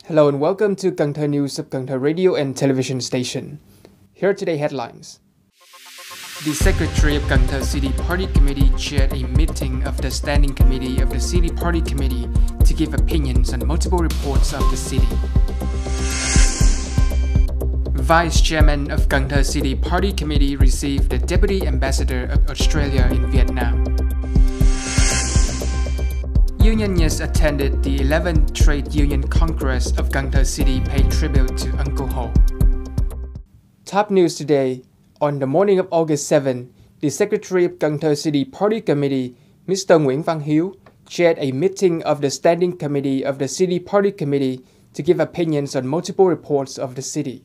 Hello and welcome to Cần Thơ News of Cần Thơ Radio and Television Station. Here are today's headlines. The Secretary of Cần Thơ City Party Committee chaired a meeting of the Standing Committee of the City Party Committee to give opinions on multiple reports of the city. Vice Chairman of Cần Thơ City Party Committee received the Deputy Ambassador of Australia in Vietnam. Unionists attended the 11th Trade Union Congress of Cần Thơ City paid tribute to Uncle Ho. Top news today. On the morning of August 7, the Secretary of Cần Thơ City Party Committee, Mr. Nguyễn Văn Hiếu, chaired a meeting of the Standing Committee of the City Party Committee to give opinions on multiple reports of the city.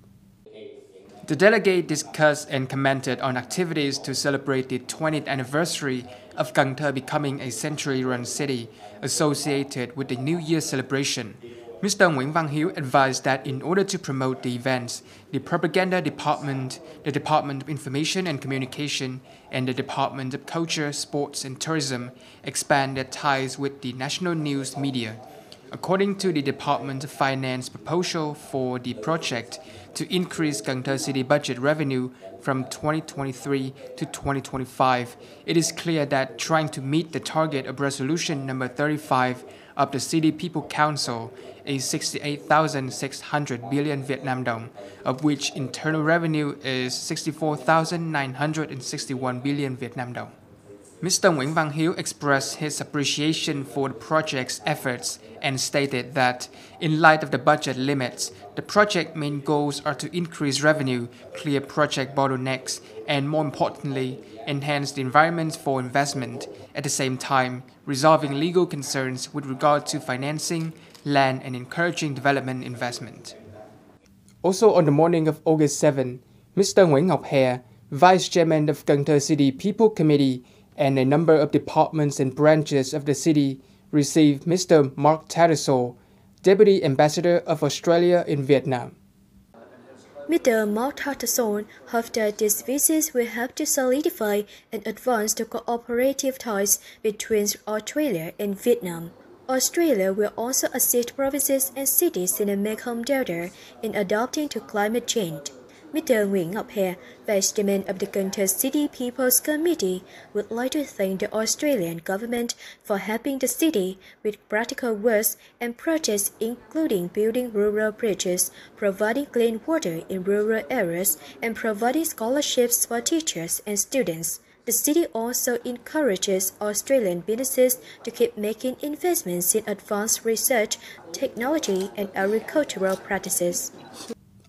The delegate discussed and commented on activities to celebrate the 20th anniversary of Cần Thơ becoming a century-run city associated with the New Year celebration. Mr. Nguyễn Văn Hiếu advised that in order to promote the events, the Propaganda Department, the Department of Information and Communication, and the Department of Culture, Sports and Tourism expand their ties with the national news media. According to the Department of Finance proposal for the project to increase Cần Thơ City budget revenue from 2023 to 2025, it is clear that trying to meet the target of Resolution number 35 of the City People Council, a 68,600 billion Vietnam dong, of which internal revenue is 64,961 billion Vietnam dong. Mr. Nguyễn Văn Hiếu expressed his appreciation for the project's efforts and stated that, in light of the budget limits, the project's main goals are to increase revenue, clear project bottlenecks, and more importantly, enhance the environment for investment, at the same time resolving legal concerns with regard to financing, land, and encouraging development investment. Also on the morning of August 7, Mr. Nguyễn Ngọc Hè, Vice Chairman of Cần Thơ City People Committee, and a number of departments and branches of the city received Mr. Mark Tattersall, Deputy Ambassador of Australia in Vietnam. Mr. Mark Tattersall hoped that this visit will help to solidify and advance the cooperative ties between Australia and Vietnam. Australia will also assist provinces and cities in the Mekong Delta in adapting to climate change. Mr. Nguyễn Ngọc Hè, Vice Chairman of the Cần Thơ City People's Committee, would like to thank the Australian government for helping the city with practical works and projects including building rural bridges, providing clean water in rural areas, and providing scholarships for teachers and students. The city also encourages Australian businesses to keep making investments in advanced research, technology, and agricultural practices.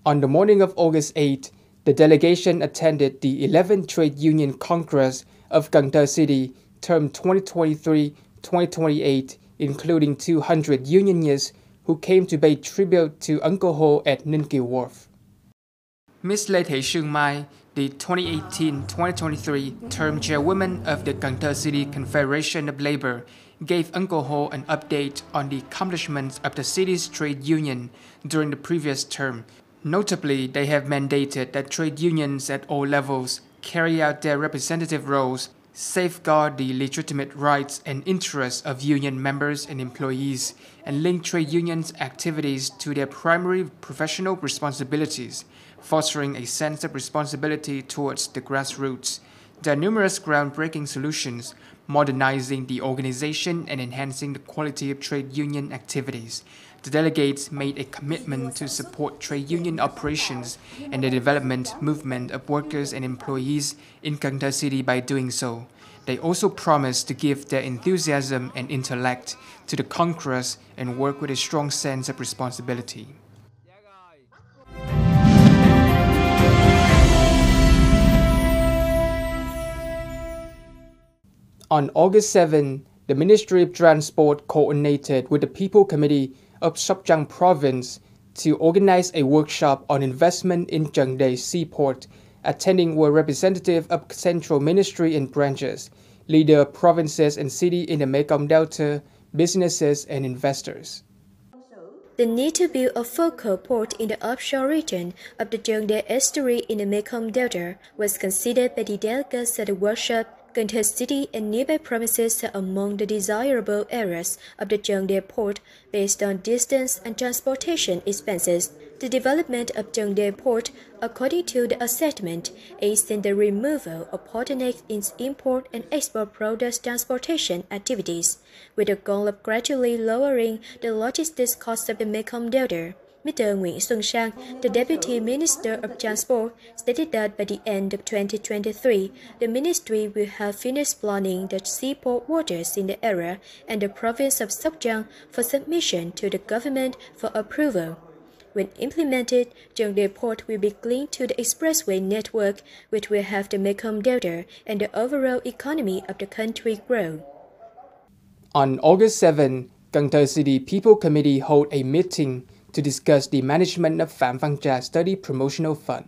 On the morning of August 8, the delegation attended the 11th Trade Union Congress of Cần Thơ City, term 2023-2028, including 200 unionists who came to pay tribute to Uncle Ho at Ninh Kiều Wharf. Ms. Lê Thị Sương Mai, the 2018-2023 term chairwoman of the Cần Thơ City Confederation of Labour, gave Uncle Ho an update on the accomplishments of the city's trade union during the previous term. Notably, they have mandated that trade unions at all levels carry out their representative roles, safeguard the legitimate rights and interests of union members and employees, and link trade unions' activities to their primary professional responsibilities, fostering a sense of responsibility towards the grassroots. There are numerous groundbreaking solutions, modernizing the organization and enhancing the quality of trade union activities. The delegates made a commitment to support trade union operations and the development movement of workers and employees in Cần Thơ City by doing so. They also promised to give their enthusiasm and intellect to the Congress and work with a strong sense of responsibility. On August 7, the Ministry of Transport coordinated with the People Committee of Sóc Trăng Province to organize a workshop on investment in Trần Đề Seaport. Attending were representatives of central ministry and branches, leaders of provinces and cities in the Mekong Delta, businesses and investors. The need to build a focal port in the offshore region of the Trần Đề estuary in the Mekong Delta was considered by the delegates at the workshop Cần Thơ City and nearby provinces are among the desirable areas of the Chengde port based on distance and transportation expenses. The development of Chengde port, according to the assessment, aids in the removal of bottlenecks in import and export products transportation activities, with the goal of gradually lowering the logistics costs of the Mekong Delta. Mr. Nguyễn Xuân Sang, the Deputy Minister of Transport, stated that by the end of 2023, the ministry will have finished planning the seaport waters in the area and the province of Sóc Trăng for submission to the government for approval. When implemented, Chengde Port will be linked to the expressway network, which will have the Mekong Delta and the overall economy of the country grow. On August 7, Cần Thơ City People Committee held a meeting to discuss the management of Phạm Văn Trà Study Promotional Fund.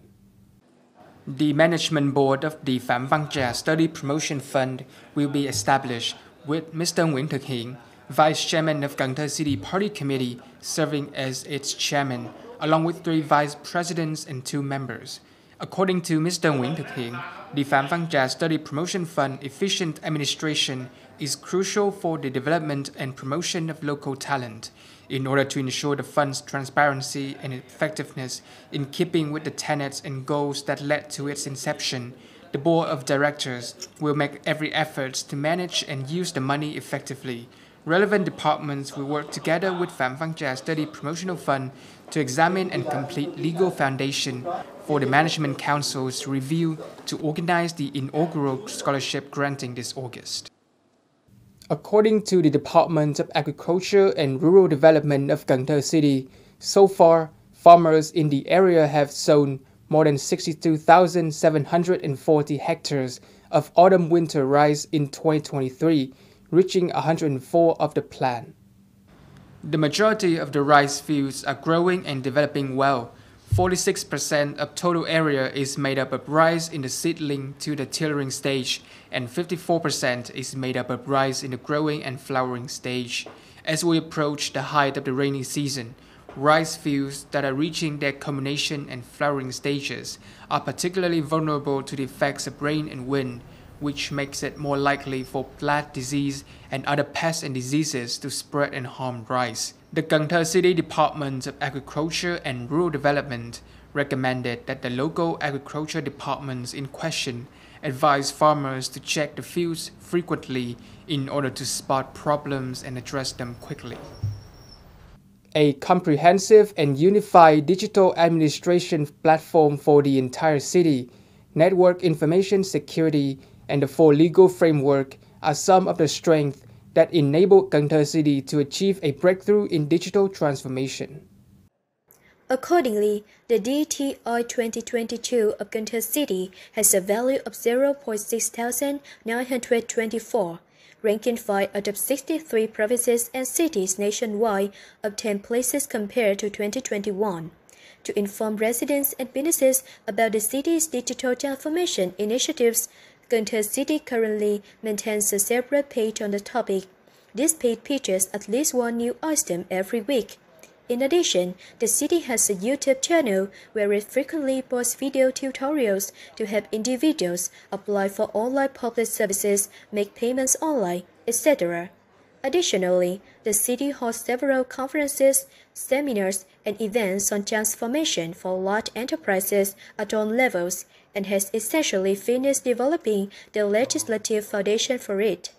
The management board of the Phạm Văn Trà Study Promotion Fund will be established with Mr. Nguyễn Thực Hiện, Vice Chairman of Cần Thơ City Party Committee, serving as its chairman, along with 3 vice presidents and 2 members. According to Mr. Nguyễn Thực Hiện, the Phạm Văn Trà Study Promotion Fund efficient administration is crucial for the development and promotion of local talent. In order to ensure the fund's transparency and effectiveness in keeping with the tenets and goals that led to its inception, the Board of Directors will make every effort to manage and use the money effectively. Relevant departments will work together with Phạm Văn Trà Study Promotional Fund to examine and complete legal foundation for the Management Council's review to organize the inaugural scholarship granting this August. According to the Department of Agriculture and Rural Development of Cần Thơ City, so far, farmers in the area have sown more than 62,740 hectares of autumn-winter rice in 2023, reaching 104 of the plan. The majority of the rice fields are growing and developing well. 46% of total area is made up of rice in the seedling to the tillering stage, and 54% is made up of rice in the growing and flowering stage. As we approach the height of the rainy season, rice fields that are reaching their culmination and flowering stages are particularly vulnerable to the effects of rain and wind, which makes it more likely for blight disease and other pests and diseases to spread and harm rice. The Cần Thơ City Department of Agriculture and Rural Development recommended that the local agriculture departments in question advise farmers to check the fields frequently in order to spot problems and address them quickly. A comprehensive and unified digital administration platform for the entire city, network information security, and the 4 legal framework are some of the strengths that enabled Cần Thơ City to achieve a breakthrough in digital transformation. Accordingly, the DTI 2022 of Cần Thơ City has a value of 0.6924, ranking 5 out of 63 provinces and cities nationwide, of 10 places compared to 2021. To inform residents and businesses about the city's digital transformation initiatives, Cần Thơ City currently maintains a separate page on the topic. This page features at least 1 new item every week. In addition, the city has a YouTube channel where it frequently posts video tutorials to help individuals apply for online public services, make payments online, etc. Additionally, the city hosts several conferences, seminars, and events on transformation for large enterprises at all levels, and has essentially finished developing the legislative foundation for it.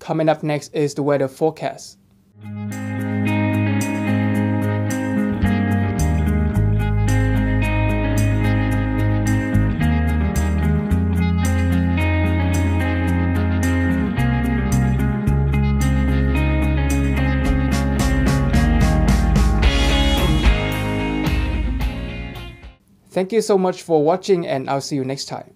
Coming up next is the weather forecast. Thank you so much for watching, and I'll see you next time.